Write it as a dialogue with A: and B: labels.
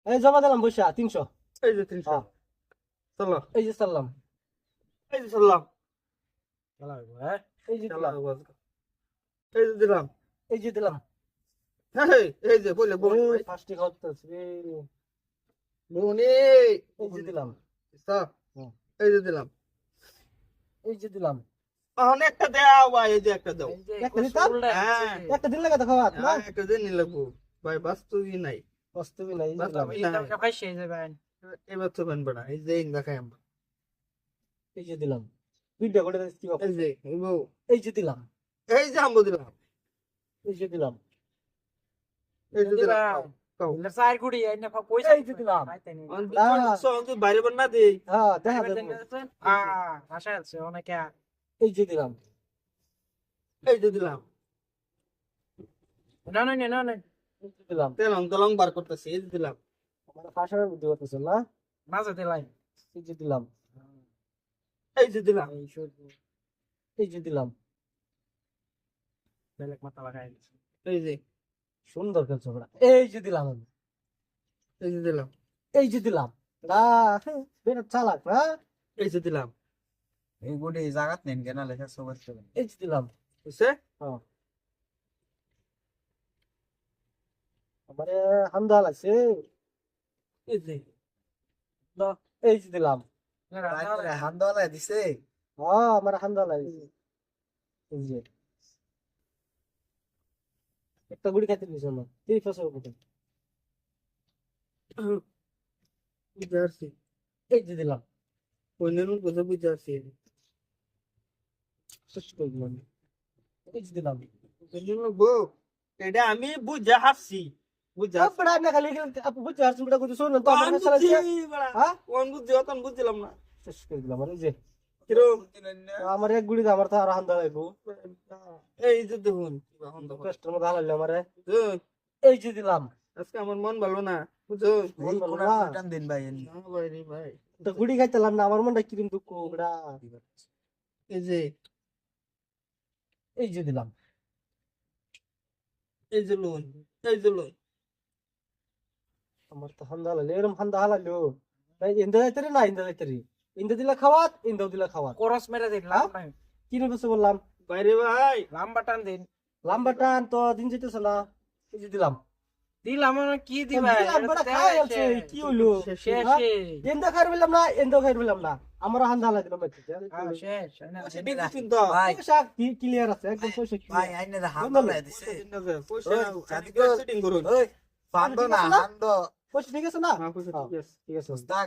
A: এই জমা দিলাম পয়সা 300।
B: এই যে 300
A: হ্যাঁ,
B: চলো
A: এই যে চাললাম।
B: এই যে চললাম
A: হ্যাঁ, এই যে দিলাম।
B: এই যে দিলাম
A: এই যে দিলাম।
B: এই যে বলে বোন
A: এই ফার্স্টে খাওয়াতেছি রে।
B: বোনে
A: এই যে দিলাম। হুম,
B: এই যে দিলাম
A: এই যে দিলাম।
B: অনেকটা দাও ভাই এই যে একটা দাও
C: এই যে
A: একটা দিতাম?
B: হ্যাঁ
A: একটা দিন লাগে তো খাওয়াত না?
B: একটা দিন লাগবো ভাই বাস্তবই নাই
A: বাস্তবে নাই, এই যে দিলাম।
B: বাস্তবই নাই
C: টাকা পয়সা যাবেন।
B: এবার তো বানবে না এই যে দেখাই আমরা
A: এই যে দিলাম। দুইটা করে দিচ্ছি বাবা।
B: এই যে এই বউ
A: এই যে দিলাম।
B: এই যে আমবো দিলাম
A: এই যে দিলাম।
B: এই যে দিলাম কাও
C: ইলা চার কুড়ি আইনা পয়সা
A: এই যে দিলাম।
C: পাইতেনি।
B: অন্তত বাইরে বান না দেই
A: হ্যাঁ, দেখা যাবে।
C: আশা আছে অনেকে।
A: এই যে দিলাম।
B: এই যে দিলাম
C: না না না না
A: এই যে দিলাম।
B: তেলং তেলং বার করতেছি এই যে দিলাছ
A: আমার ভাষার বুদ্ধি করতেছ না?
C: মাঝে দিলাই।
A: এই যে দিলাম।
B: এই যে দিলাম
C: এই শুধু
A: এই যে দিলাম।
C: বেলেগ মাথা লাগাই দিছে।
B: এই যে
A: সুন্দর খেলছো ওরা। এই যে দিলাম আমি।
B: এই যে দিলাম
A: এই যে দিলাম। না, বেটা চালাক না?
B: এই যে দিলাম
D: এই গুটি জাগাত নেন কেন লেখা সবার চলে
A: এই যে দিলাম।
B: বুঝছে
A: হ্যাঁ। আমারে হান্দা লাগছে।
B: এই যে
A: এই যে দিলাম।
D: হাত দেওয়ালে দিছে
A: হ্যাঁ, আমার হান্দা লাগছে। এই যে একটা গুড়ি খাইতে দিছ না, তুই ফসল কোথায়?
B: বুঝতে পারছি
A: এই যে দিলাম।
B: অন্যের কথা বুঝতে পারছি
A: শেষ করে দিলাম। এই যে দিলাম।
B: বউ এটা আমি বুঝা হাসছি বুঝা
A: আপনারা না খালি আপনি বুঝতে পারছেন বেটা কইতে শুনুন তো আমার কাছে লাগছে। হ্যাঁ,
B: কোন বুঝছি অতন বুঝছিলাম না
A: শেষ করে দিলাম। আর এই যে
B: কিরম
A: আমার এক গুড়ি আমার তো আর হান্দা লাগবো।
B: এই যে দেখুন
A: পেস্টের মধ্যে হালাইলে আমারে।
B: বুঝুন,
A: এই যে দিলাম।
B: আজকে আমার মন ভালো না বুঝুন
A: মন ভালো
D: কোনা
A: না?
D: টান দিন ভাই
B: না ভাই রে ভাই
A: তো গুড়ি খাইতেলাম না, আমার মনটা কিরম দুঃখ বেটা।
B: এই যে
A: এই যে দিলাম।
B: এই যে লোন এই যে লোন
A: আমার তো হান্দা হালাইলে এরম হান্দা হালাইলো তাই ইন্দা যাইতারি না ইন্দা যাইতারি। ইন্দা দিলা খাওয়াত, ইন্দাও দিলা খাওয়াত।
C: করস মেরে দিলাম না।
A: কি নিয়ে বসে বললাম?
B: বাইরে ভাই
C: লাম্বা টান দিন।
A: লাম্বা টান তো দিন যেতেছে না। এই যে দিলাম।
C: দিলাম না কি দিবা?
A: দিলাম, বেটা খাই আছে, কি হইলো?
C: শেষে।
A: এন্দা খাই বললাম না, এন্দাও খাই বললাম না। আমার হান্দা হালাই দিলাম বাচ্চা।
C: শেষ।
B: কিন্তু
D: ভাই
A: পয়সা ক্লিয়ার আছে, একদম পয়সা
D: ভাই
A: ক্লিয়ার।
D: আইনে হাত দেওয়ালে দিছে
B: পয়সা
D: জাদিকর
B: সেটিং করুন
D: ওই পান্দ না হান্দ
A: পয়সা ঠিক আছে না?
B: হ্যাঁ পয়সা
A: হ্যাঁ,
B: ঠিক আছে
A: ঠিক আছে।
D: উস্তাদ